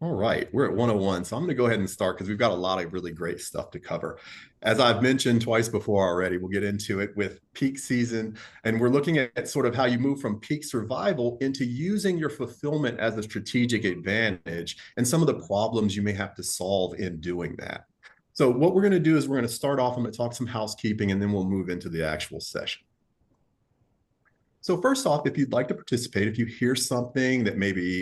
All right, we're at 101. So I'm going to go ahead and start because we've got a lot of really great stuff to cover. As I've mentioned twice before already, we'll get into it with peak season. And we're looking at sort of how you move from peak survival into using your fulfillment as a strategic advantage and some of the problems you may have to solve in doing that. So, what we're going to do is we're going to start off, I'm going to talk some housekeeping, and then we'll move into the actual session. So first off, if you'd like to participate, if you hear something that maybe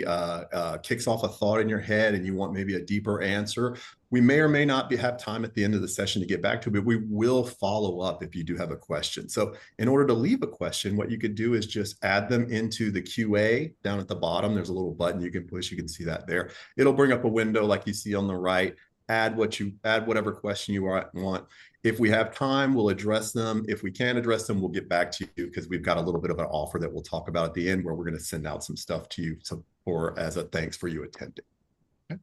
kicks off a thought in your head and you want maybe a deeper answer, we may or may not have time at the end of the session to get back to it, but we will follow up if you do have a question. So in order to leave a question, what you could do is just add them into the QA down at the bottom. There's a little button you can push. You can see that there. It'll bring up a window like you see on the right. Add whatever question you want. If we have time, we'll address them. If we can't address them, we'll get back to you because we've got a little bit of an offer that we'll talk about at the end where we're going to send out some stuff to you as a thanks for you attending. Okay.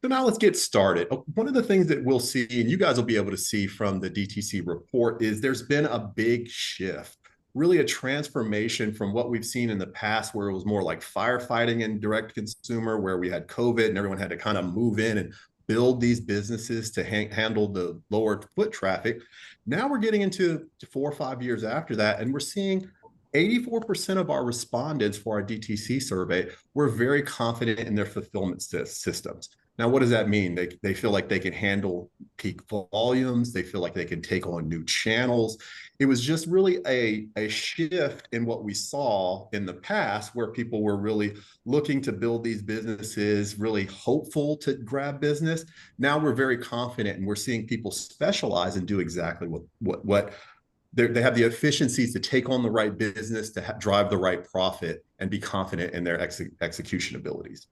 So now let's get started. One of the things that we'll see, and you guys will be able to see from the DTC report, is there's been a big shift, really a transformation from what we've seen in the past, where it was more like firefighting and direct consumer, where we had COVID and everyone had to kind of move in and build these businesses to handle the lower foot traffic. Now we're getting into 4 or 5 years after that, and we're seeing 84% of our respondents for our DTC survey were very confident in their fulfillment systems. Now, what does that mean? They feel like they can handle peak volumes. They feel like they can take on new channels. It was just really a shift in what we saw in the past, where people were really looking to build these businesses, really hopeful to grab business. Now we're very confident, and we're seeing people specialize and do exactly what they have the efficiencies to take on the right business, to drive the right profit, and be confident in their execution abilities.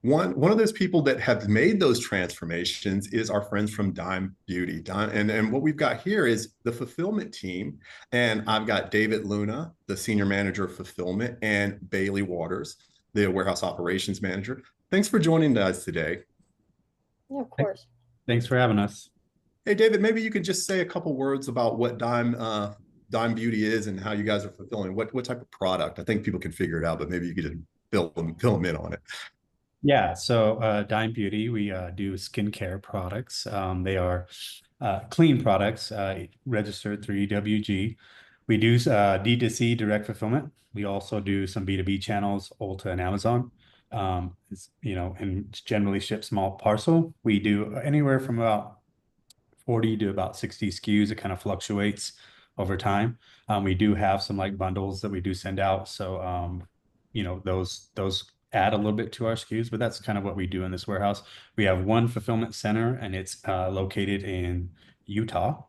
One of those people that have made those transformations is our friends from Dime Beauty. And what we've got here is the fulfillment team. And I've got David Luna, the senior manager of fulfillment, and Baylie Waters, the warehouse operations manager. Thanks for joining us today. Yeah, of course. Thanks for having us. Hey, David, maybe you could just say a couple words about what Dime Beauty is and how you guys are fulfilling. What type of product? I think people can figure it out, but maybe you could just fill them in on it. Yeah, so Dime Beauty, we do skincare products. They are clean products registered through EWG. We do D2C direct fulfillment. We also do some B2B channels, Ulta and Amazon. And generally ship small parcel. We do anywhere from about 40 to about 60 SKUs. It kind of fluctuates over time. We do have some like bundles that we do send out. So, those add a little bit to our SKUs, but that's kind of what we do in this warehouse. We have one fulfillment center, and it's located in Utah.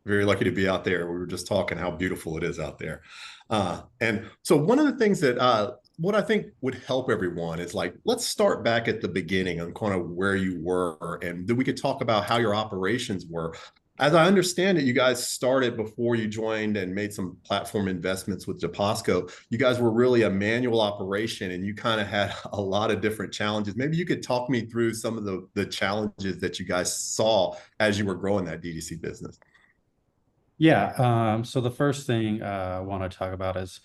Very lucky to be out there. We were just talking how beautiful it is out there. And so one of the things that what I think would help everyone is like, let's start back at the beginning on kind of where you were, and then we could talk about how your operations were. As I understand it, you guys started before you joined and made some platform investments with Deposco. You guys were really a manual operation, and you kind of had a lot of different challenges. Maybe you could talk me through some of the challenges that you guys saw as you were growing that DTC business. Yeah, so the first thing I want to talk about is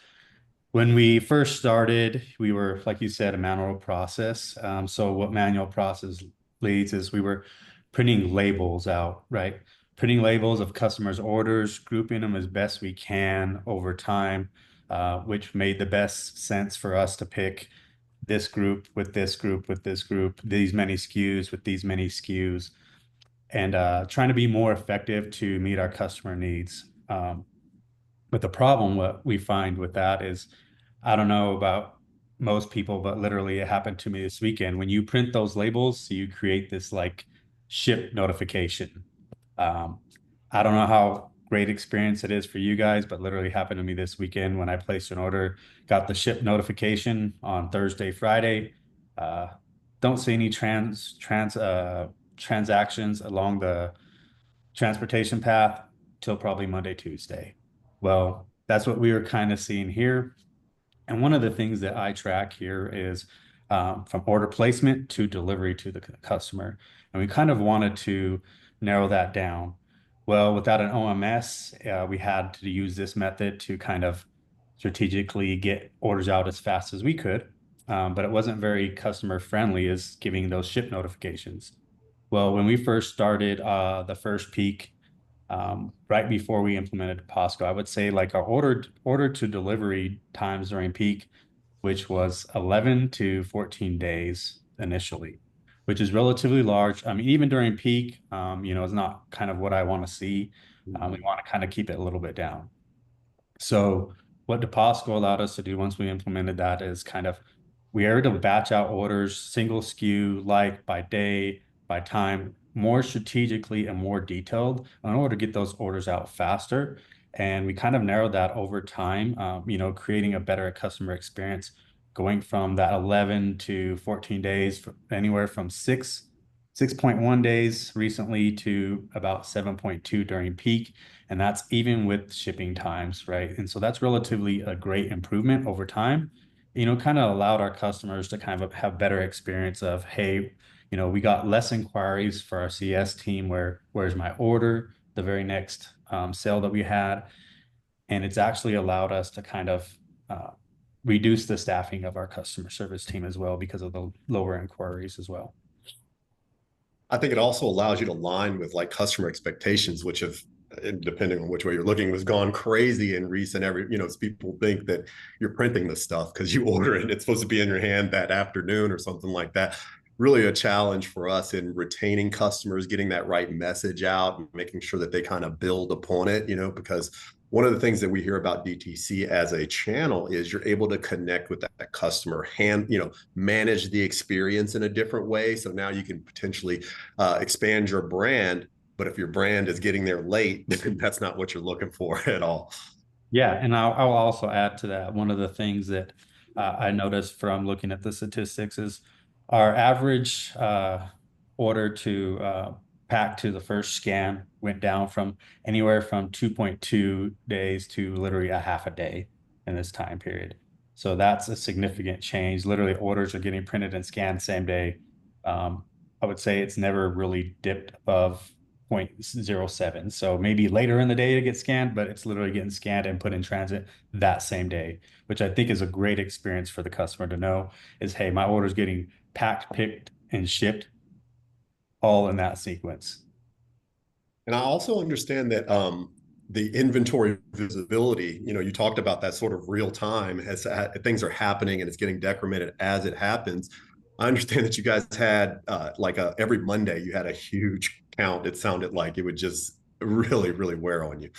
when we first started, we were, like you said, a manual process. So what manual process leads is we were printing labels out, right? Printing labels of customers' orders, grouping them as best we can over time, which made the best sense for us to pick this group with this group with this group, these many SKUs with these many SKUs, and trying to be more effective to meet our customer needs. But the problem, what we find with that is, I don't know about most people, but literally it happened to me this weekend. When you print those labels, you create this like ship notification. I don't know how great experience it is for you guys, but literally happened to me this weekend when I placed an order, got the ship notification on Thursday, Friday. Don't see any transactions along the transportation path till probably Monday, Tuesday. Well, that's what we were kind of seeing here. And one of the things that I track here is from order placement to delivery to the customer. And we kind of wanted to narrow that down. Well, without an OMS, we had to use this method to kind of strategically get orders out as fast as we could. But it wasn't very customer friendly as giving those ship notifications. Well, when we first started the first peak, right before we implemented Deposco, I would say like our order to delivery times during peak, which was 11 to 14 days initially, which is relatively large. I mean, even during peak, it's not kind of what I want to see. We want to kind of keep it a little bit down. So what Deposco allowed us to do once we implemented that is kind of we are able to batch out orders, single SKU, like by day, by time, more strategically and more detailed in order to get those orders out faster. And we kind of narrowed that over time, creating a better customer experience, going from that 11 to 14 days, anywhere from 6.1 days recently to about 7.2 during peak. And that's even with shipping times, right? And so that's relatively a great improvement over time. Kind of allowed our customers to kind of have better experience of, hey, we got less inquiries for our CS team. Where's my order? The very next sale that we had, and it's actually allowed us to kind of reduce the staffing of our customer service team as well because of the lower inquiries as well. I think it also allows you to align with like customer expectations, which have, depending on which way you're looking, was gone crazy in recent people think that you're printing the stuff because you order it and it's supposed to be in your hand that afternoon or something like that. Really a challenge for us in retaining customers, getting that right message out, and making sure that they kind of build upon it, because one of the things that we hear about DTC as a channel is you're able to connect with that customer, manage the experience in a different way. So now you can potentially expand your brand. But if your brand is getting there late, that's not what you're looking for at all. Yeah, and I'll also add to that. One of the things that I noticed from looking at the statistics is our average order to pack to the first scan went down from anywhere from 2.2 days to literally a half a day in this time period. So that's a significant change. Literally, orders are getting printed and scanned same day. I would say it's never really dipped above 0.07. So maybe later in the day to get scanned, but it's literally getting scanned and put in transit that same day, which I think is a great experience for the customer to know is, hey, my order is getting packed, picked, and shipped all in that sequence. And I also understand that the inventory visibility, you talked about that sort of real time as things are happening and it's getting decremented as it happens. I understand that you guys had every Monday you had a huge count. It sounded like it would just really, really wear on you.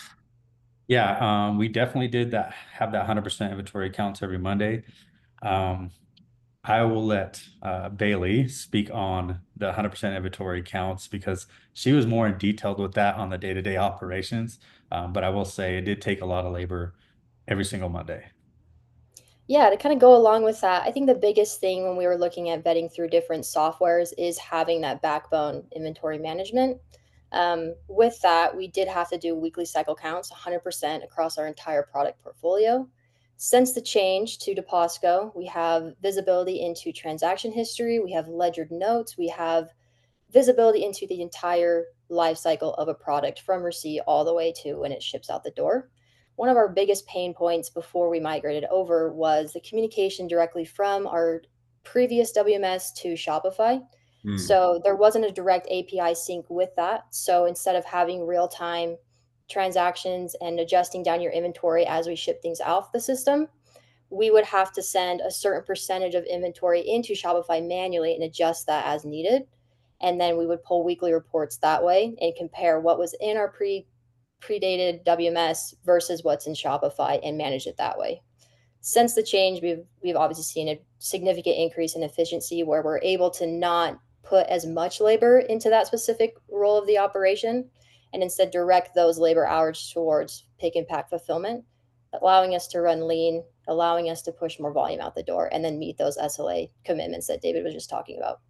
Yeah, we definitely did that, have that 100% inventory counts every Monday. I will let Baylie speak on the 100% inventory counts because she was more in detailed with that on the day-to-day operations. But I will say it did take a lot of labor every single Monday. Yeah, to kind of go along with that, I think the biggest thing when we were looking at vetting through different softwares is having that backbone inventory management. With that, we did have to do weekly cycle counts 100% across our entire product portfolio. Since the change to Deposco, we have visibility into transaction history, we have ledgered notes, we have visibility into the entire life cycle of a product from receipt all the way to when it ships out the door. One of our biggest pain points before we migrated over was the communication directly from our previous WMS to Shopify. So there wasn't a direct API sync with that. So instead of having real time transactions and adjusting down your inventory as we ship things out the system, we would have to send a certain percentage of inventory into Shopify manually and adjust that as needed. And then we would pull weekly reports that way and compare what was in our predated WMS versus what's in Shopify and manage it that way. Since the change, we've obviously seen a significant increase in efficiency where we're able to not put as much labor into that specific role of the operation and instead direct those labor hours towards pick and pack fulfillment, allowing us to run lean, allowing us to push more volume out the door and then meet those SLA commitments that David was just talking about.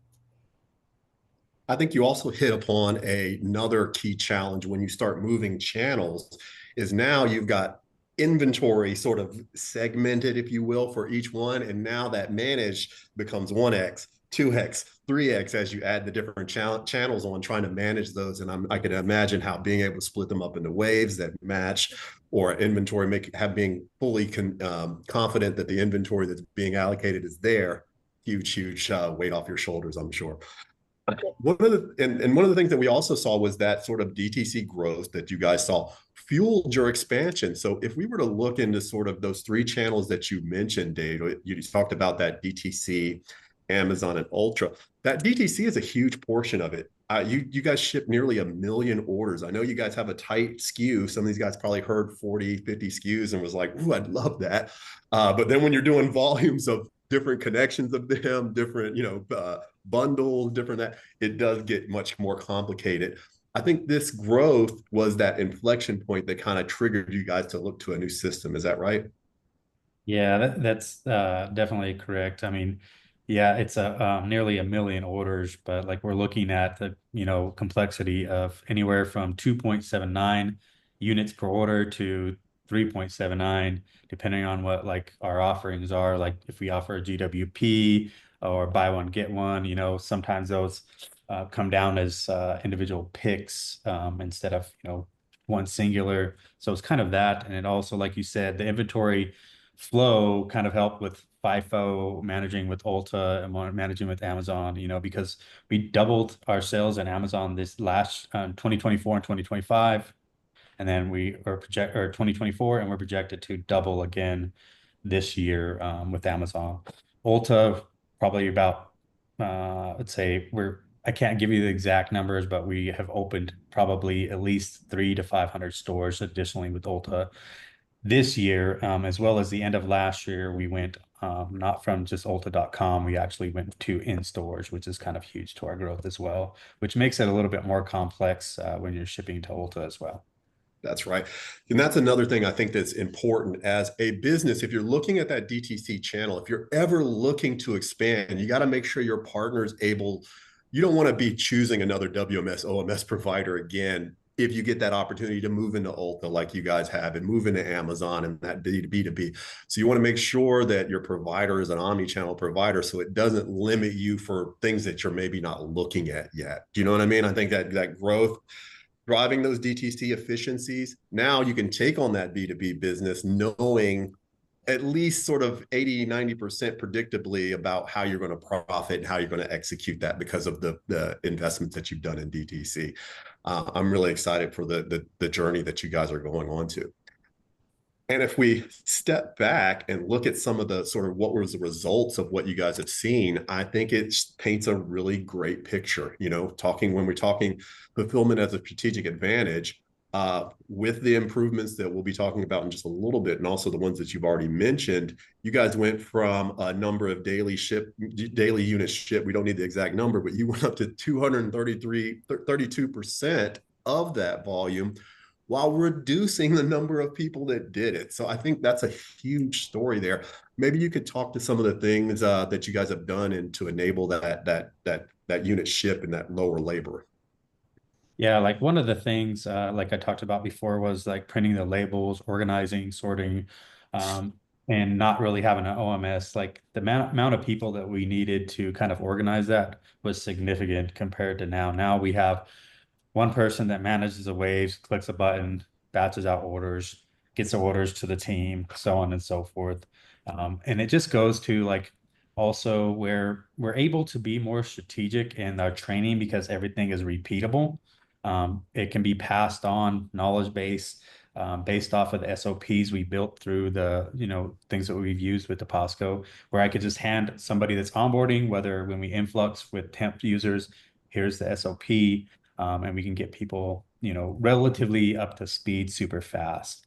I think you also hit upon another key challenge when you start moving channels is now you've got inventory sort of segmented, if you will, for each one. And now that managed becomes 1X, 2x, 3x as you add the different channels on, trying to manage those. And I can imagine how being able to split them up into waves that match, or inventory, being fully confident that the inventory that's being allocated is there. Huge weight off your shoulders, I'm sure. One of one of the things that we also saw was that sort of DTC growth that you guys saw fueled your expansion. So if we were to look into sort of those three channels that you mentioned, Dave, you talked about that DTC, Amazon, and Ultra. That DTC is a huge portion of it. You guys ship nearly 1 million orders. I know you guys have a tight SKU. Some of these guys probably heard 40, 50 SKUs and was like, ooh, I'd love that. But then when you're doing volumes of different connections of them, different, bundles, different, that it does get much more complicated. I think this growth was that inflection point that kind of triggered you guys to look to a new system. Is that right? Yeah, that's definitely correct. I mean, yeah, it's a nearly 1 million orders, but like we're looking at the complexity of anywhere from 2.79 units per order to 3.79, depending on what like our offerings are. Like if we offer a GWP or buy one get one, sometimes those come down as individual picks instead of one singular. So it's kind of that, and it also, like you said, the inventory flow kind of helped with FIFO, managing with Ulta, and managing with Amazon, because we doubled our sales in Amazon this last 2024 and 2025. And then we are 2024, and we're projected to double again this year with Amazon. Ulta, probably about, let's say I can't give you the exact numbers, but we have opened probably at least 300 to 500 stores additionally with Ulta this year, as well as the end of last year. We went not from just ulta.com, we actually went to in stores, which is kind of huge to our growth as well, which makes it a little bit more complex when you're shipping to Ulta as well. That's right. And that's another thing I think that's important as a business. If you're looking at that DTC channel, if you're ever looking to expand, you got to make sure your partner is able, you don't want to be choosing another WMS, OMS provider again. If you get that opportunity to move into Ulta like you guys have, and move into Amazon and that B2B. So you want to make sure that your provider is an omni-channel provider, so it doesn't limit you for things that you're maybe not looking at yet. Do you know what I mean? I think that growth, driving those DTC efficiencies, now you can take on that B2B business knowing at least sort of 80-90% predictably about how you're going to profit and how you're going to execute that because of the investments that you've done in DTC. I'm really excited for the journey that you guys are going on to. And if we step back and look at some of the sort of what was the results of what you guys have seen, I think it paints a really great picture. When we're talking fulfillment as a strategic advantage, with the improvements that we'll be talking about in just a little bit, and also the ones that you've already mentioned, you guys went from a number of daily units shipped. We don't need the exact number, but you went up to 32% of that volume, while reducing the number of people that did it. So I think that's a huge story there. Maybe you could talk to some of the things that you guys have done and to enable that unit ship and that lower labor. Yeah, like one of the things, like I talked about before, was like printing the labels, organizing, sorting, and not really having an OMS. Like the amount of people that we needed to kind of organize that was significant compared to now. Now we have one person that manages the waves, clicks a button, batches out orders, gets the orders to the team, so on and so forth. And it just goes to like also where we're able to be more strategic in our training because everything is repeatable. It can be passed on knowledge base based off of the SOPs we built through the things that we've used with Deposco, where I could just hand somebody that's onboarding, whether when we influx with temp users, here's the SOP, and we can get people relatively up to speed super fast.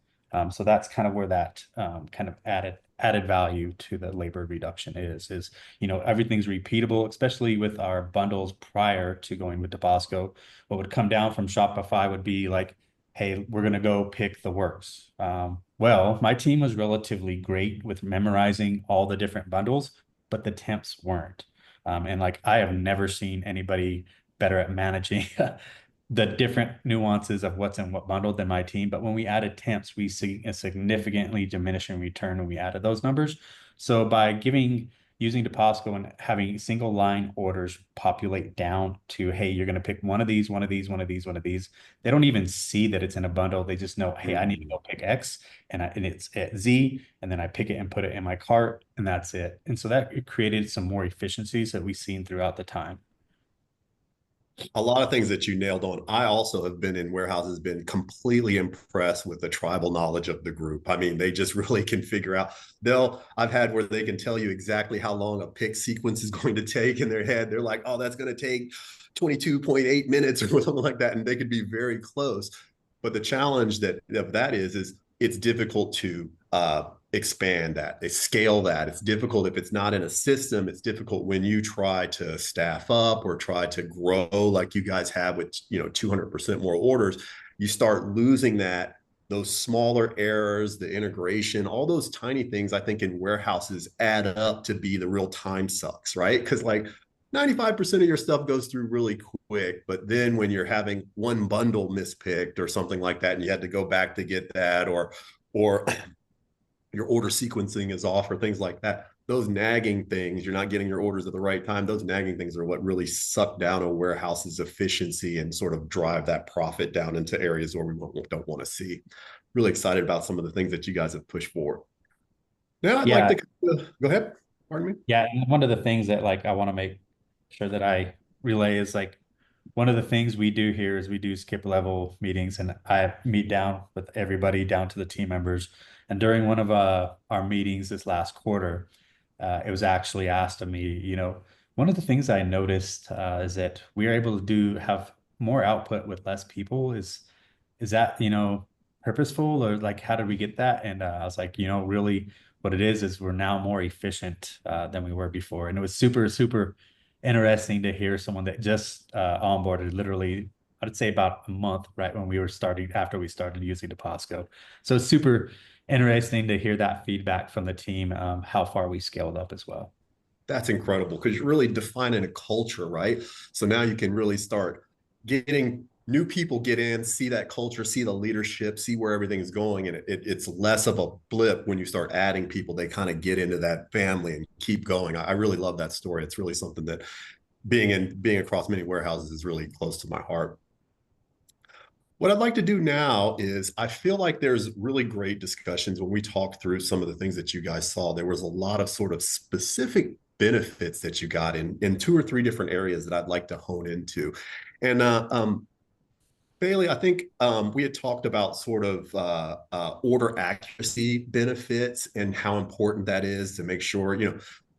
So that's kind of where that kind of added value to the labor reduction is everything's repeatable, especially with our bundles prior to going with Deposco. What would come down from Shopify would be like, hey, we're going to go pick the works. Well, my team was relatively great with memorizing all the different bundles, but the temps weren't. And like, I have never seen anybody better at managing the different nuances of what's in what bundle than my team. But when we added temps, we see a significantly diminishing return when we added those numbers. So by giving using Deposco and having single line orders populate down to, hey, you're going to pick one of these, one of these, one of these, one of these. They don't even see that it's in a bundle. They just know, hey, I need to go pick X and it's at Z, and then I pick it and put it in my cart, and that's it. And so that created some more efficiencies that we've seen throughout the time. A lot of things that you nailed on. I also have been in warehouses, been completely impressed with the tribal knowledge of the group. I mean, they just really can figure out. I've had where they can tell you exactly how long a pick sequence is going to take in their head. They're like, oh, that's going to take 22.8 minutes or something like that. And they could be very close. But the challenge of that is it's difficult to expand that, they scale that. It's difficult if it's not in a system. It's difficult when you try to staff up or try to grow like you guys have with 200% more orders. You start losing those smaller errors, the integration, all those tiny things. I think in warehouses add up to be the real time sucks, right? Because like 95% of your stuff goes through really quick, but then when you're having one bundle mispicked or something like that, and you had to go back to get that, or your order sequencing is off or things like that, those nagging things, you're not getting your orders at the right time, those nagging things are what really suck down a warehouse's efficiency and sort of drive that profit down into areas where we don't want to see. Really excited about some of the things that you guys have pushed forward. Now I'd like to go ahead. Pardon me. Yeah, and one of the things that like I want to make sure that I relay is like one of the things we do here is we do skip level meetings, and I meet down with everybody down to the team members. And during one of our meetings this last quarter, it was actually asked of me, one of the things I noticed is that we are able to have more output with less people. Is that, purposeful, or like, how did we get that? And I was like, really what it is we're now more efficient than we were before. And it was super, super interesting to hear someone that just onboarded literally, I'd say about a month, right when we were after we started using Deposco. So it's super interesting to hear that feedback from the team, how far we scaled up as well. That's incredible, because you're really defining a culture, right? So now you can really start getting new people get in, see that culture, see the leadership, see where everything's going. And it's less of a blip when you start adding people. They kind of get into that family and keep going. I really love that story. It's really something that being across many warehouses is really close to my heart. What I'd like to do now is, I feel like there's really great discussions when we talk through some of the things that you guys saw. There was a lot of sort of specific benefits that you got in 2 or 3 different areas that I'd like to hone into. And Baylie, I think we had talked about sort of order accuracy benefits and how important that is to make sure,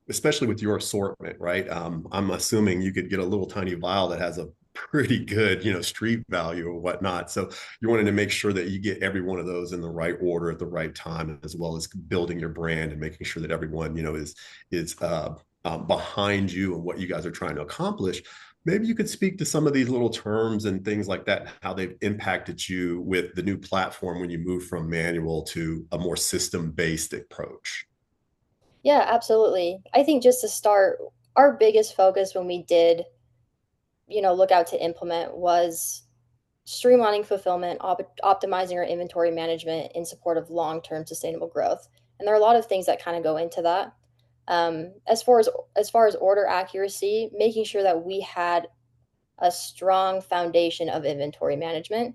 especially with your assortment, right? I'm assuming you could get a little tiny vial that has a pretty good, street value or whatnot. So you wanted to make sure that you get every one of those in the right order at the right time, as well as building your brand and making sure that everyone, is behind you and what you guys are trying to accomplish. Maybe you could speak to some of these little terms and things like that, how they've impacted you with the new platform when you move from manual to a more system-based approach. Yeah, absolutely. I think just to start, our biggest focus when we did, look out to implement was streamlining fulfillment, optimizing our inventory management in support of long-term sustainable growth. And there are a lot of things that kind of go into that. As far as order accuracy, making sure that we had a strong foundation of inventory management,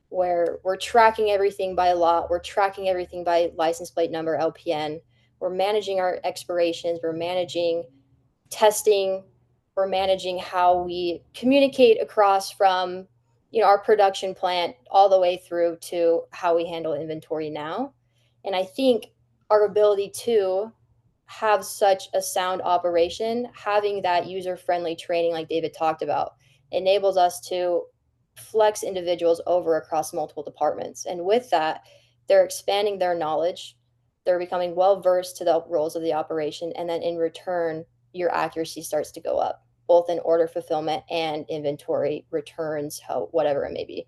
where we're tracking everything by lot, we're tracking everything by license plate number, LPN, we're managing our expirations, we're managing testing, we're managing how we communicate across from our production plant all the way through to how we handle inventory now. And I think our ability to have such a sound operation, having that user-friendly training like David talked about, enables us to flex individuals over across multiple departments. And with that, they're expanding their knowledge, they're becoming well versed to the roles of the operation, and then in return, your accuracy starts to go up, both in order fulfillment and inventory returns, whatever it may be.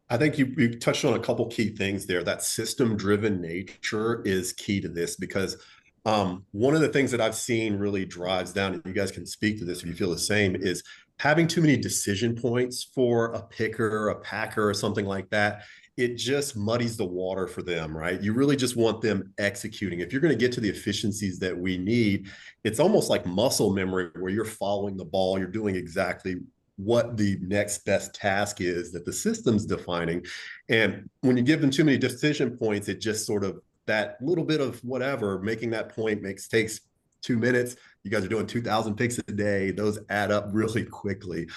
I think you touched on a couple key things there. That system-driven nature is key to this, because one of the things that I've seen really drives down, and you guys can speak to this if you feel the same, is having too many decision points for a picker, a packer, or something like that. it just muddies the water for them, right? You really just want them executing. If you're going to get to the efficiencies that we need, it's almost like muscle memory where you're following the ball, you're doing exactly what the next best task is that the system's defining. And when you give them too many decision points, it just sort of that little bit of whatever, making that point takes 2 minutes. You guys are doing 2,000 picks a day. Those add up really quickly.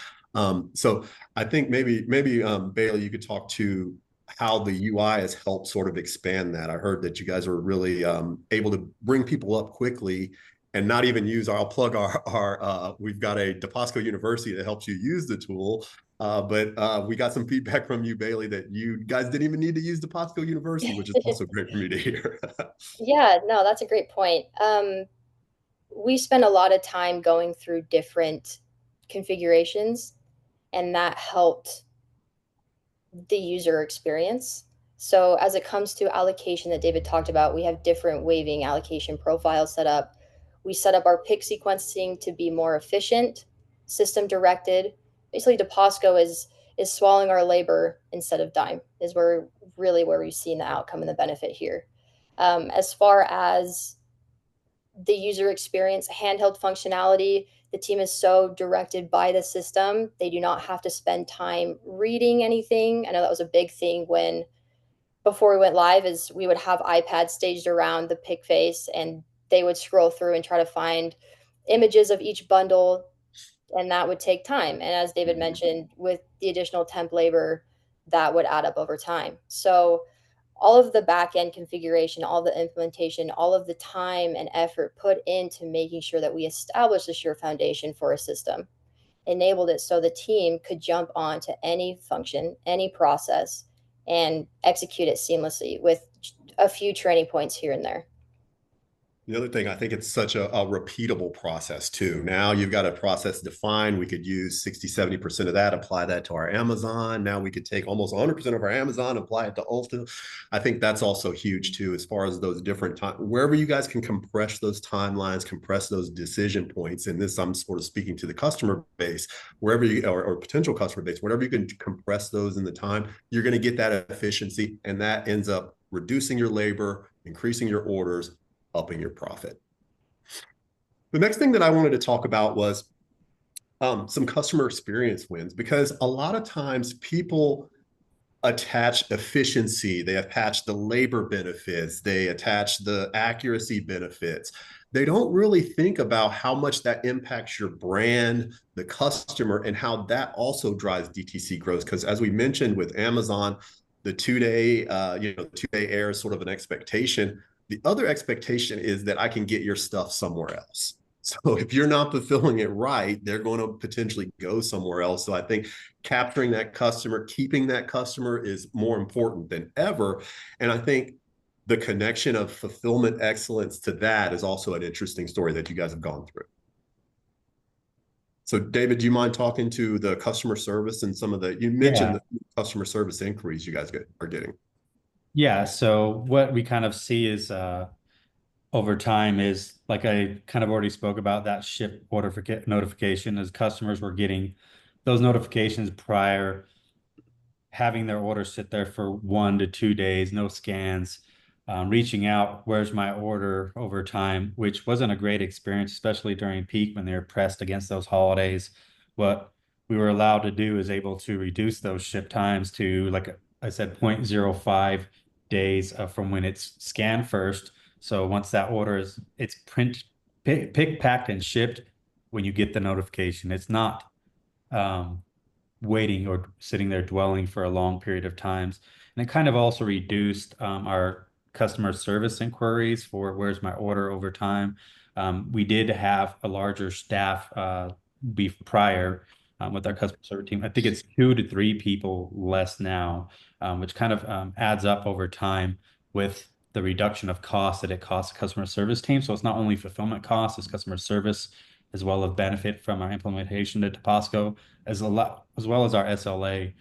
So I think maybe Baylie, you could talk to how the UI has helped sort of expand that. I heard that you guys are really able to bring people up quickly and not even use I'll plug our we've got a Deposco University that helps you use the tool. But we got some feedback from you, Baylie, that you guys didn't even need to use Deposco University, which is also great for me to hear. Yeah, no, that's a great point. We spend a lot of time going through different configurations, and that helped the user experience. So as it comes to allocation that David talked about, we have different waving allocation profiles set up. We set up our pick sequencing to be more efficient, system directed. Basically, Deposco is swallowing our labor instead of dime, is where we've seen the outcome and the benefit here. As far as the user experience, handheld functionality, the team is so directed by the system. They do not have to spend time reading anything. I know that was a big thing when before we went live is we would have iPads staged around the pick face and they would scroll through and try to find images of each bundle, and that would take time. And as David mentioned, with the additional temp labor, that would add up over time. So all of the back end configuration, all the implementation, all of the time and effort put into making sure that we established a sure foundation for a system enabled it so the team could jump on to any function, any process, and execute it seamlessly with a few training points here and there. The other thing, I think it's such a repeatable process too. Now you've got a process defined. We could use 60, 70% of that, apply that to our Amazon. Now we could take almost 100% of our Amazon, apply it to Ulta. I think that's also huge too, as far as those different times, wherever you guys can compress those timelines, compress those decision points. And this, I'm sort of speaking to the customer base, wherever you, or potential customer base, whatever you can compress those in the time, you're going to get that efficiency. And that ends up reducing your labor, increasing your orders, upping your profit. The next thing that I wanted to talk about was some customer experience wins, because a lot of times people attach efficiency, they attach the labor benefits, they attach the accuracy benefits. They don't really think about how much that impacts your brand, the customer, and how that also drives DTC growth. Because as we mentioned with Amazon, the 2-day, the 2-day air is sort of an expectation. The other expectation is that I can get your stuff somewhere else. So if you're not fulfilling it right, they're going to potentially go somewhere else. So I think capturing that customer, keeping that customer is more important than ever. And I think the connection of fulfillment excellence to that is also an interesting story that you guys have gone through. So David, do you mind talking to the customer service and some of the, you mentioned the customer service inquiries you guys are getting? Yeah, so what we kind of see is over time is, like I kind of already spoke about, that ship order notification, as customers were getting those notifications prior, having their order sit there for 1 to 2 days, no scans, reaching out, where's my order, over time, which wasn't a great experience, especially during peak when they were pressed against those holidays. What we were allowed to do is able to reduce those ship times to, like I said, 0.05 days from when it's scanned first. So once that order is, it's picked, packed, and shipped when you get the notification. It's not waiting or sitting there dwelling for a long period of times. And it kind of also reduced our customer service inquiries for where's my order over time. We did have a larger staff prior with our customer service team. I think it's 2 to 3 people less now, which kind of adds up over time with the reduction of cost that it costs the customer service team. So it's not only fulfillment costs, it's customer service, as well as benefit from our implementation at Deposco, as well as our SLA.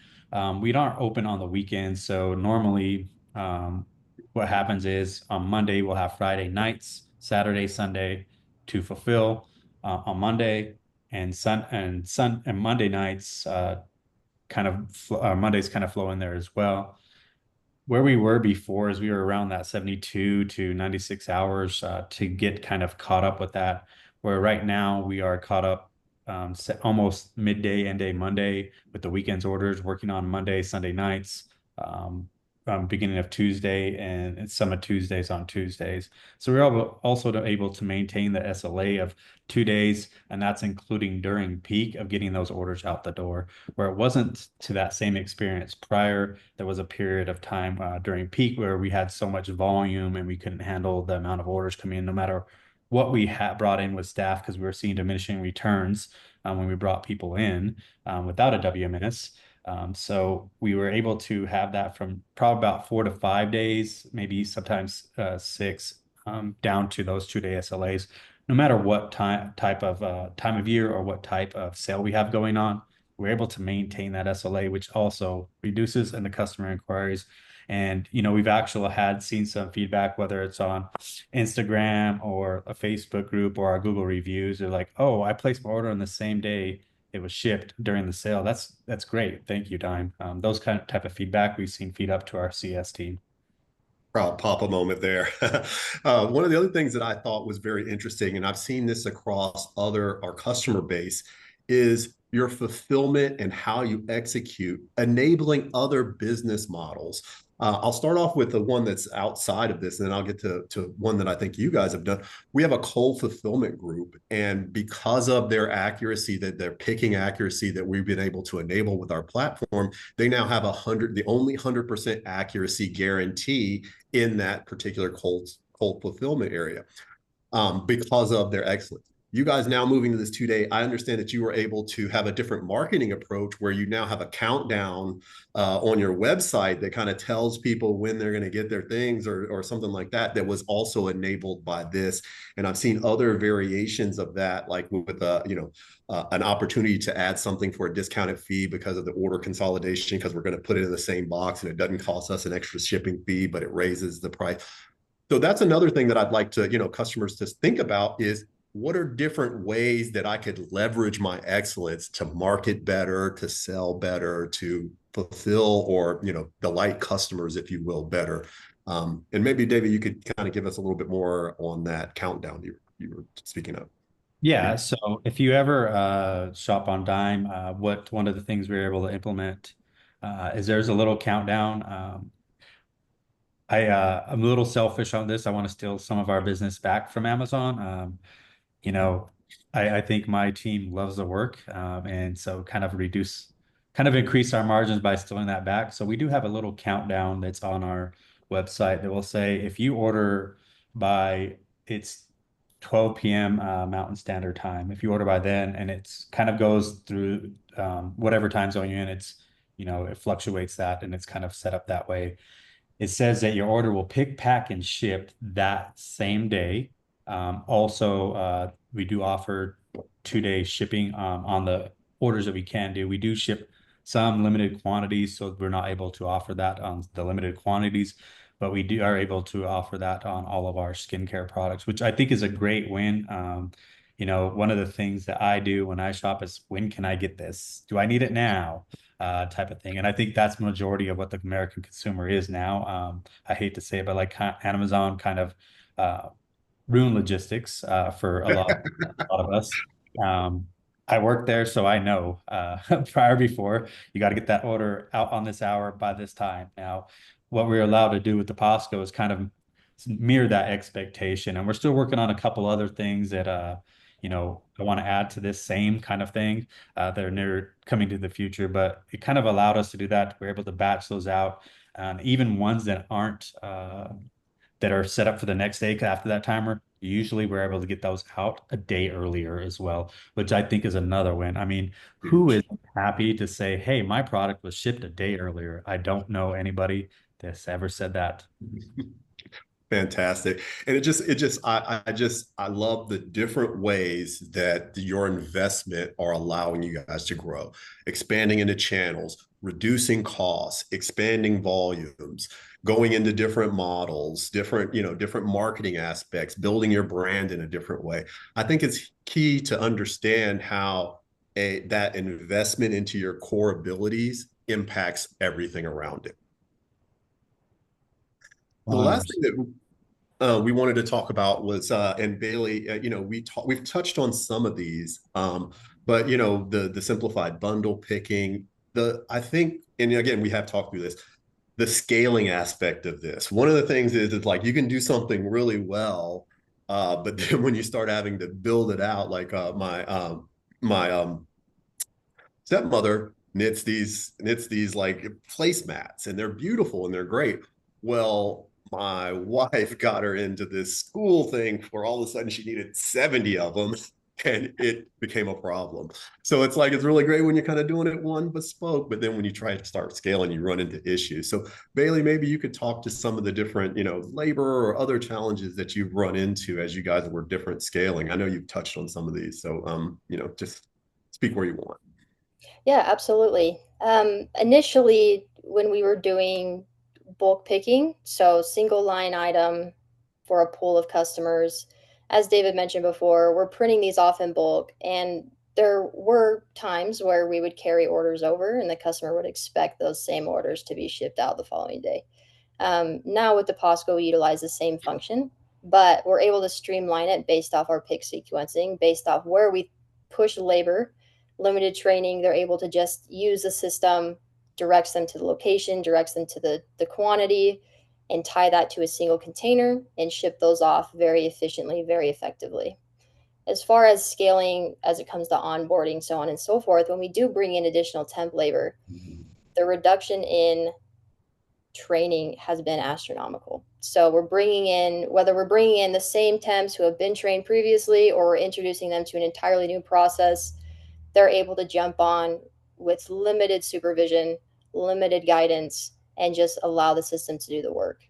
We aren't open on the weekends, so normally what happens is on Monday we'll have Friday nights, Saturday, Sunday to fulfill. On Monday and Monday nights, Mondays kind of flow in there as well. where we were before is we were around that 72 to 96 hours to get kind of caught up with that. Where right now we are caught up almost midday, end day Monday with the weekends orders, working on Monday, Sunday nights, um, beginning of Tuesday, and some of Tuesdays on Tuesdays. So we're also able to maintain the SLA of 2 days, and that's including during peak of getting those orders out the door. Where it wasn't to that same experience prior, there was a period of time during peak where we had so much volume and we couldn't handle the amount of orders coming in, no matter what we had brought in with staff, because we were seeing diminishing returns when we brought people in without a WMS. So we were able to have that from probably about 4 to 5 days, maybe sometimes 6, down to those 2 day SLAs. No matter what type of time of year or what type of sale we have going on, we're able to maintain that SLA, which also reduces in the customer inquiries. And we've actually seen some feedback, whether it's on Instagram or a Facebook group or our Google reviews. They're like, "Oh, I placed my order on the same day it was shipped during the sale." That's great. Thank you, Dime. Those kind of type of feedback we've seen feed up to our CS team. Proud papa moment there. One of the other things that I thought was very interesting, and I've seen this across our customer base, is your fulfillment and how you execute, enabling other business models. I'll start off with the one that's outside of this, and then I'll get to one that I think you guys have done. We have a cold fulfillment group, and because of their accuracy, that their picking accuracy that we've been able to enable with our platform, they now have the only 100% accuracy guarantee in that particular cold fulfillment area, because of their excellence. You guys now moving to this 2 day, I understand that you were able to have a different marketing approach where you now have a countdown on your website that kind of tells people when they're going to get their things, or something like that, that was also enabled by this. And I've seen other variations of that, like with an opportunity to add something for a discounted fee because of the order consolidation, because we're going to put it in the same box and it doesn't cost us an extra shipping fee, but it raises the price. So that's another thing that I'd like to, customers to think about is, what are different ways that I could leverage my excellence to market better, to sell better, to fulfill, or, delight customers, if you will, better. And maybe, David, you could kind of give us a little bit more on that countdown you were speaking of. Yeah, so if you ever shop on Dime, one of the things we were able to implement is there's a little countdown. I'm a little selfish on this. I want to steal some of our business back from Amazon. You know, I think my team loves the work, and so kind of increase our margins by stealing that back. So we do have a little countdown that's on our website that will say if you order by it's 12 p.m. Mountain Standard Time. If you order by then, and it's kind of goes through whatever time zone you're in, it fluctuates that, and it's kind of set up that way. It says that your order will pick, pack, and ship that same day. Also, we do offer 2 day shipping on the orders that we can do. We do ship some limited quantities, so we're not able to offer that on the limited quantities, but we are able to offer that on all of our skincare products, which I think is a great win. One of the things that I do when I shop is, when can I get this? Do I need it now? Type of thing. And I think that's the majority of what the American consumer is now. I hate to say it, but like Amazon kind of ruined logistics for a lot of us. I worked there, so I know before, you got to get that order out on this hour by this time. Now, what we're allowed to do with Deposco is kind of mirror that expectation. And we're still working on a couple other things that, I want to add to this same kind of thing that are near coming to the future. But it kind of allowed us to do that. We're able to batch those out. Even ones that aren't that are set up for the next day after that timer, usually we're able to get those out a day earlier as well, which I think is another win. I mean, who is happy to say, "Hey, my product was shipped a day earlier"? I don't know anybody that's ever said that. Fantastic. And I love the different ways that your investment are allowing you guys to grow, expanding into channels, reducing costs, expanding volumes, going into different models, different marketing aspects, building your brand in a different way. I think it's key to understand how that investment into your core abilities impacts everything around it. The last 100%. thing that we wanted to talk about was, and Baylie, we've touched on some of these, but the simplified bundle picking, I think, and again, we have talked through this, the scaling aspect of this. One of the things is like you can do something really well, but then when you start having to build it out, like my stepmother knits these like placemats, and they're beautiful and they're great. Well, my wife got her into this school thing where all of a sudden she needed 70 of them, and it became a problem. So it's like it's really great when you're kind of doing it one bespoke, but then when you try to start scaling, you run into issues. So Baylie, maybe you could talk to some of the different, labor or other challenges that you've run into as you guys were different scaling. I know you've touched on some of these, so just speak where you want. Yeah, absolutely. Initially, when we were doing bulk picking, so single line item for a pool of customers, as David mentioned before, we're printing these off in bulk. And there were times where we would carry orders over and the customer would expect those same orders to be shipped out the following day. Now with Deposco, we utilize the same function, but we're able to streamline it based off our pick sequencing, based off where we push labor, limited training. They're able to just use the system, directs them to the location, directs them to the quantity, and tie that to a single container and ship those off very efficiently, very effectively. As far as scaling, as it comes to onboarding, so on and so forth, when we do bring in additional temp labor, the reduction in training has been astronomical. So whether we're bringing in the same temps who have been trained previously or we're introducing them to an entirely new process, they're able to jump on with limited supervision, limited guidance, and just allow the system to do the work.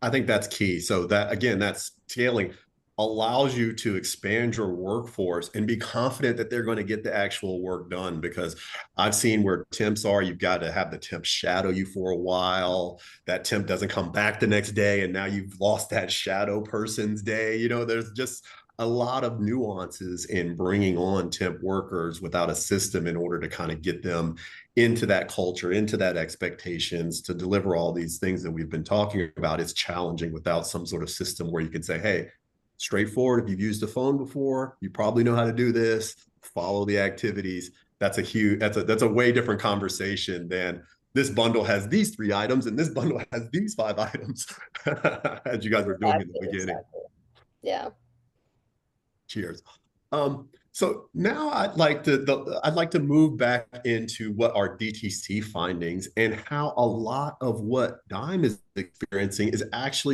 I think that's key. So that again, that's scaling allows you to expand your workforce and be confident that they're going to get the actual work done. Because I've seen where temps are, you've got to have the temp shadow you for a while. That temp doesn't come back the next day, and now you've lost that shadow person's day. There's just a lot of nuances in bringing on temp workers without a system in order to kind of get them into that culture, into that expectations to deliver all these things that we've been talking about. It's challenging without some sort of system where you can say, hey, straightforward. If you've used a phone before, you probably know how to do this. Follow the activities. That's a way different conversation than this bundle has these 3 items and this bundle has these 5 items, as you guys were doing in the beginning. Exactly. Yeah. Cheers. So now I'd like to move back into what our DTC findings and how a lot of what Dime is experiencing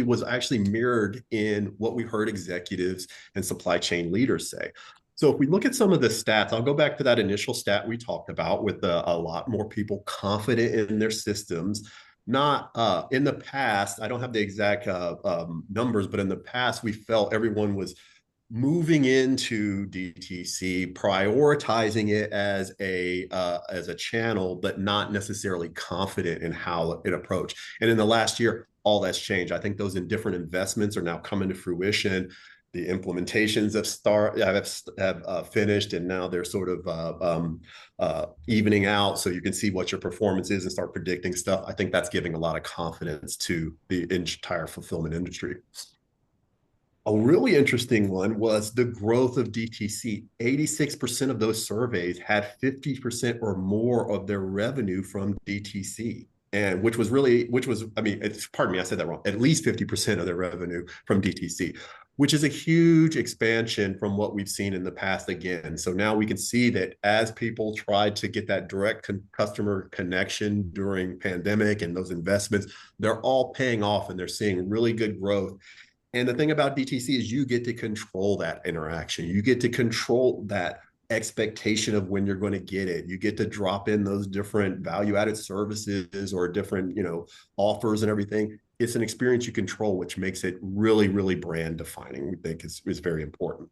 was actually mirrored in what we heard executives and supply chain leaders say. So if we look at some of the stats, I'll go back to that initial stat we talked about with a lot more people confident in their systems. Not in the past, I don't have the exact numbers, but in the past, we felt everyone was moving into DTC, prioritizing it as a channel, but not necessarily confident in how it approached. And in the last year, all that's changed. I think those different investments are now coming to fruition. The implementations have finished, and now they're sort of evening out, so you can see what your performance is and start predicting stuff. I think that's giving a lot of confidence to the entire fulfillment industry. A really interesting one was the growth of DTC. 86% of those surveys had 50% or more of their revenue from DTC. And pardon me, I said that wrong. At least 50% of their revenue from DTC, which is a huge expansion from what we've seen in the past again. So now we can see that as people tried to get that direct customer connection during pandemic and those investments, they're all paying off and they're seeing really good growth. And the thing about DTC is you get to control that interaction. You get to control that expectation of when you're going to get it. You get to drop in those different value-added services or different, offers and everything. It's an experience you control, which makes it really, really brand defining. We think is very important.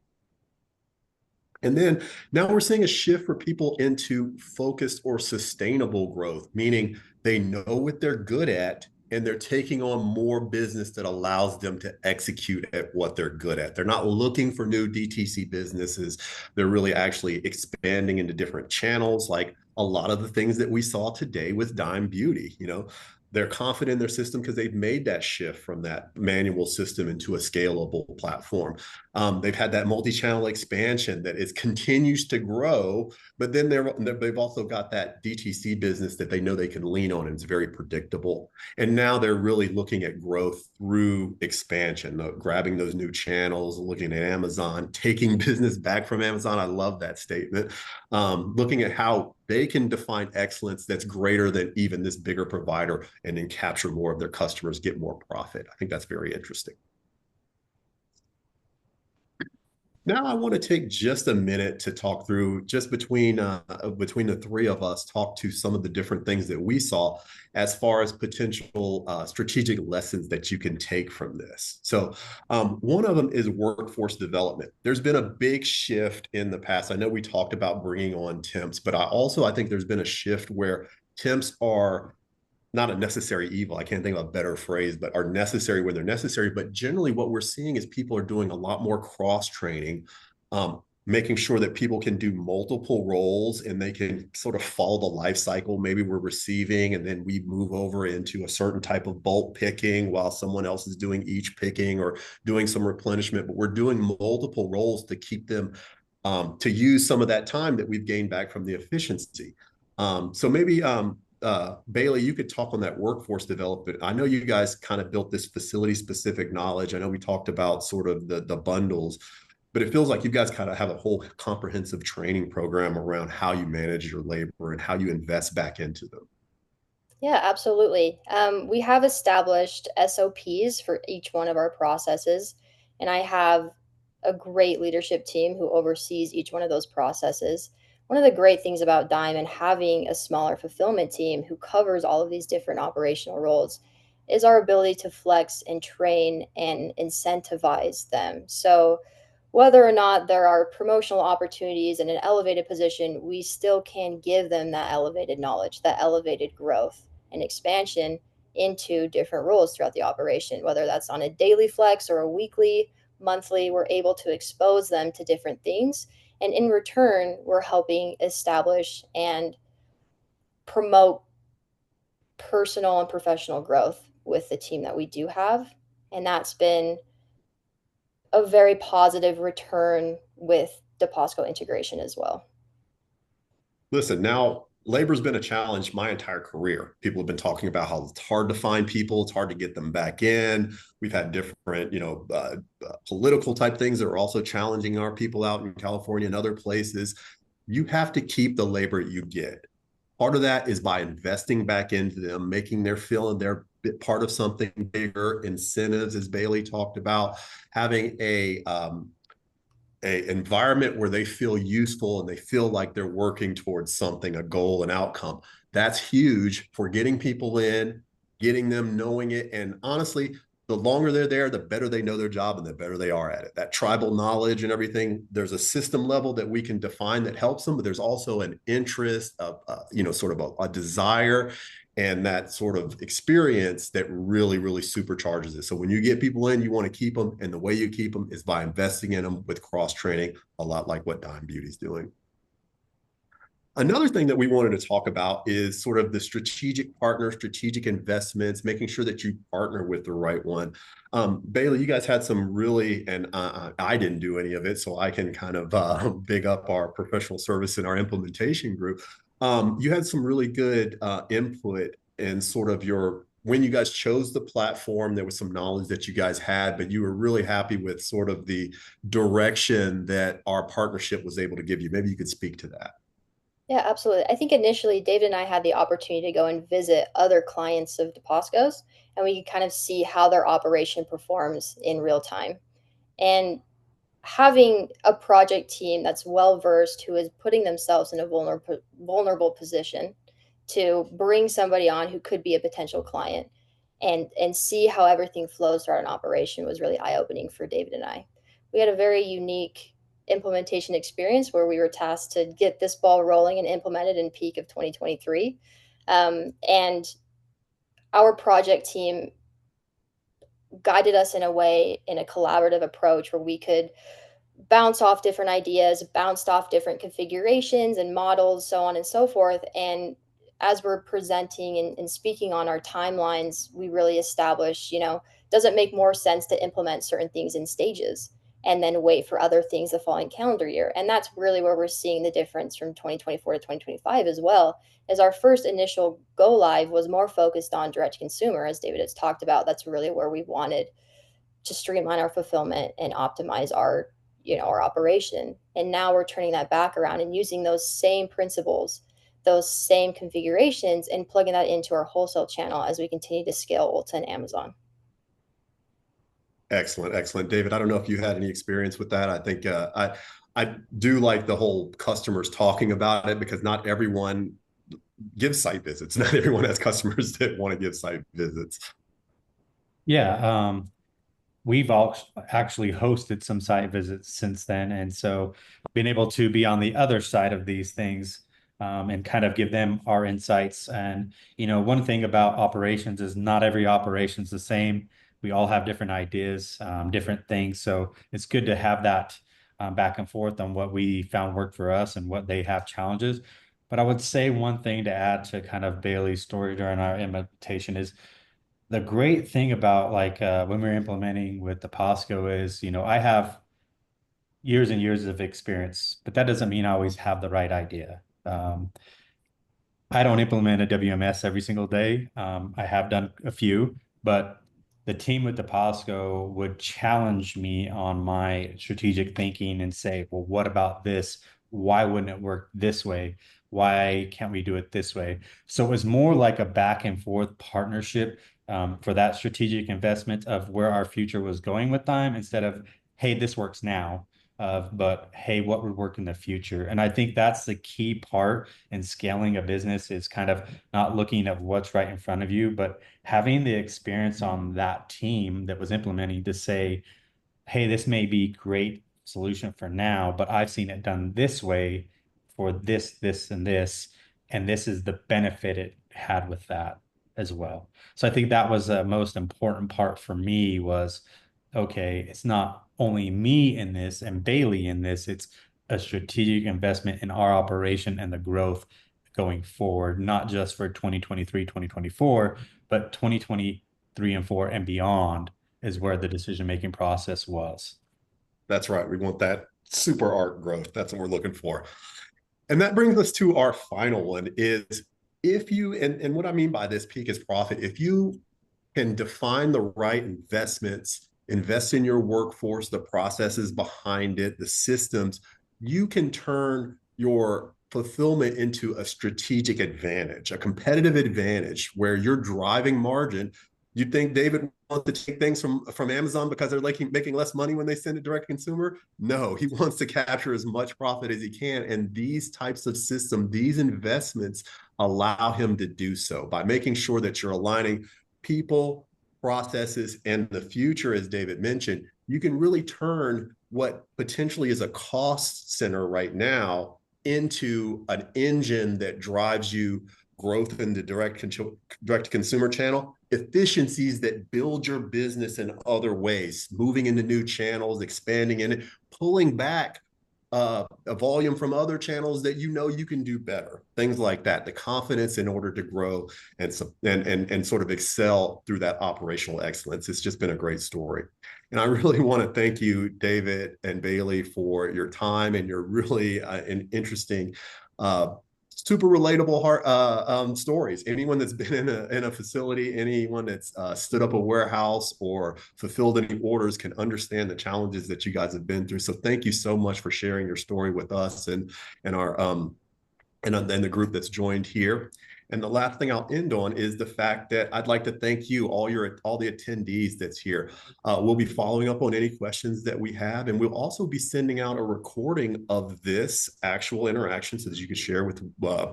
And then now we're seeing a shift for people into focused or sustainable growth, meaning they know what they're good at and they're taking on more business that allows them to execute at what they're good at. They're not looking for new DTC businesses. They're really actually expanding into different channels, like a lot of the things that we saw today with Dime Beauty. They're confident in their system because they've made that shift from that manual system into a scalable platform. They've had that multi-channel expansion that is continues to grow, but then they've also got that DTC business that they know they can lean on, and it's very predictable. And now they're really looking at growth through expansion, grabbing those new channels, looking at Amazon, taking business back from Amazon. I love that statement. Looking at how they can define excellence that's greater than even this bigger provider, and then capture more of their customers, get more profit. I think that's very interesting. Now I want to take just a minute to talk through, just between the three of us, talk to some of the different things that we saw as far as potential strategic lessons that you can take from this. So one of them is workforce development. There's been a big shift in the past. I know we talked about bringing on temps, but I think there's been a shift where temps are not a necessary evil. I can't think of a better phrase, but are necessary when they're necessary. But generally what we're seeing is people are doing a lot more cross training, making sure that people can do multiple roles and they can sort of follow the life cycle. Maybe we're receiving and then we move over into a certain type of bulk picking while someone else is doing each picking or doing some replenishment, but we're doing multiple roles to keep them to use some of that time that we've gained back from the efficiency. So maybe Baylie, you could talk on that workforce development. I know you guys kind of built this facility specific knowledge. I know we talked about sort of the bundles, but it feels like you guys kind of have a whole comprehensive training program around how you manage your labor and how you invest back into them. Yeah, absolutely. We have established SOPs for each one of our processes, and I have a great leadership team who oversees each one of those processes. One of the great things about Diamond having a smaller fulfillment team who covers all of these different operational roles is our ability to flex and train and incentivize them. So whether or not there are promotional opportunities in an elevated position, we still can give them that elevated knowledge, that elevated growth and expansion into different roles throughout the operation, whether that's on a daily flex or a weekly, monthly, we're able to expose them to different things. And in return, we're helping establish and promote personal and professional growth with the team that we do have. And that's been a very positive return with Deposco integration as well. Listen, now labor's been a challenge my entire career. People have been talking about how it's hard to find people, it's hard to get them back in. We've had different, political type things that are also challenging our people out in California and other places. You have to keep the labor you get. Part of that is by investing back into them, making their feeling they're part of something bigger, incentives, as Baylie talked about, having a environment where they feel useful and they feel like they're working towards something, a goal, an outcome. That's huge for getting people in, getting them knowing it. And honestly, the longer they're there, the better they know their job and the better they are at it. That tribal knowledge and everything, there's a system level that we can define that helps them, but there's also an interest, sort of a desire and that sort of experience that really, really supercharges it. So when you get people in, you want to keep them. And the way you keep them is by investing in them with cross-training, a lot like what Dime Beauty's doing. Another thing that we wanted to talk about is sort of the strategic partner, strategic investments, making sure that you partner with the right one. Baylie, you guys had some really, and I didn't do any of it, so I can kind of big up our professional service and our implementation group. You had some really good input in sort of when you guys chose the platform, there was some knowledge that you guys had, but you were really happy with sort of the direction that our partnership was able to give you. Maybe you could speak to that. Yeah, absolutely. I think initially David and I had the opportunity to go and visit other clients of Deposco's, and we could kind of see how their operation performs in real time. And having a project team that's well versed, who is putting themselves in a vulnerable position to bring somebody on who could be a potential client and see how everything flows throughout an operation was really eye-opening for David and I. We had a very unique implementation experience where we were tasked to get this ball rolling and implemented in peak of 2023. And our project team guided us in a way, in a collaborative approach where we could bounce off different ideas, bounced off different configurations and models, so on and so forth. And as we're presenting and speaking on our timelines, we really establish, does it make more sense to implement certain things in stages and then wait for other things the following calendar year? And that's really where we're seeing the difference from 2024 to 2025 as well, as our first initial go live was more focused on direct to consumer, as David has talked about. That's really where we wanted to streamline our fulfillment and optimize our operation. And now we're turning that back around and using those same principles, those same configurations, and plugging that into our wholesale channel as we continue to scale Ulta and Amazon. Excellent, excellent. David, I don't know if you had any experience with that. I think I do like the whole customers talking about it, because not everyone gives site visits. Not everyone has customers that want to give site visits. Yeah, we've all actually hosted some site visits since then. And so being able to be on the other side of these things, and kind of give them our insights. And, one thing about operations is not every operation's the same. We all have different ideas, different things. So it's good to have that back and forth on what we found worked for us and what they have challenges. But I would say one thing to add to kind of Bailey's story during our implementation is the great thing about like when we're implementing with Deposco is, I have years and years of experience, but that doesn't mean I always have the right idea. I don't implement a WMS every single day. I have done a few, but the team with Deposco would challenge me on my strategic thinking and say, well, what about this? Why wouldn't it work this way? Why can't we do it this way? So it was more like a back and forth partnership for that strategic investment of where our future was going with time, instead of, hey, this works now, but hey, what would work in the future? And I think that's the key part in scaling a business, is kind of not looking at what's right in front of you, but having the experience on that team that was implementing to say, hey, this may be great solution for now, but I've seen it done this way for this, and this is the benefit it had with that as well. So I think that was the most important part for me was, okay, it's not only me in this and Baylie in this, it's a strategic investment in our operation and the growth going forward, not just for 2023, 2024, but 2023 and 4 and beyond is where the decision-making process was. That's right. We want that super arc growth. That's what we're looking for. And that brings us to our final one is, if you, and what I mean by this peak is profit, if you can define the right investments, invest in your workforce, the processes behind it, the systems, you can turn your fulfillment into a strategic advantage, a competitive advantage where you're driving margin. You'd think David wants to take things from Amazon because they're making less money when they send it direct to consumer. No, he wants to capture as much profit as he can. And these types of systems, these investments allow him to do so by making sure that you're aligning people, processes, and the future. As David mentioned, you can really turn what potentially is a cost center right now into an engine that drives you growth in the direct to consumer channel, efficiencies that build your business in other ways, moving into new channels, expanding in it, pulling back a volume from other channels that you can do better, things like that. The confidence in order to grow and sort of excel through that operational excellence. It's just been a great story. And I really want to thank you, David and Baylie, for your time and your really an interesting super relatable stories. Anyone that's been in a facility, anyone that's stood up a warehouse or fulfilled any orders can understand the challenges that you guys have been through. So thank you so much for sharing your story with us and our and the group that's joined here. And the last thing I'll end on is the fact that I'd like to thank you, all the attendees that's here. We'll be following up on any questions that we have, and we'll also be sending out a recording of this actual interaction so that you can share with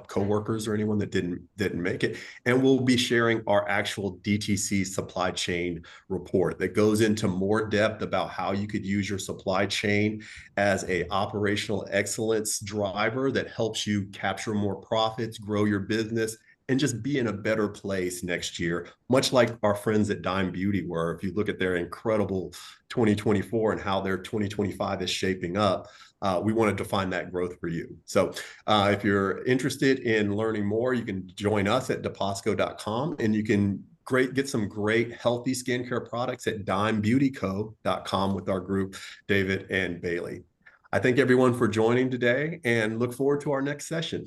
coworkers or anyone that didn't make it. And we'll be sharing our actual DTC supply chain report that goes into more depth about how you could use your supply chain as a operational excellence driver that helps you capture more profits, grow your business, and just be in a better place next year, much like our friends at Dime Beauty were. If you look at their incredible 2024 and how their 2025 is shaping up, we want to define that growth for you. So if you're interested in learning more, you can join us at deposco.com, and you can get some great healthy skincare products at dimebeautyco.com with our group, David and Baylie. I thank everyone for joining today and look forward to our next session.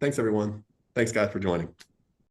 Thanks, everyone. Thanks, guys, for joining.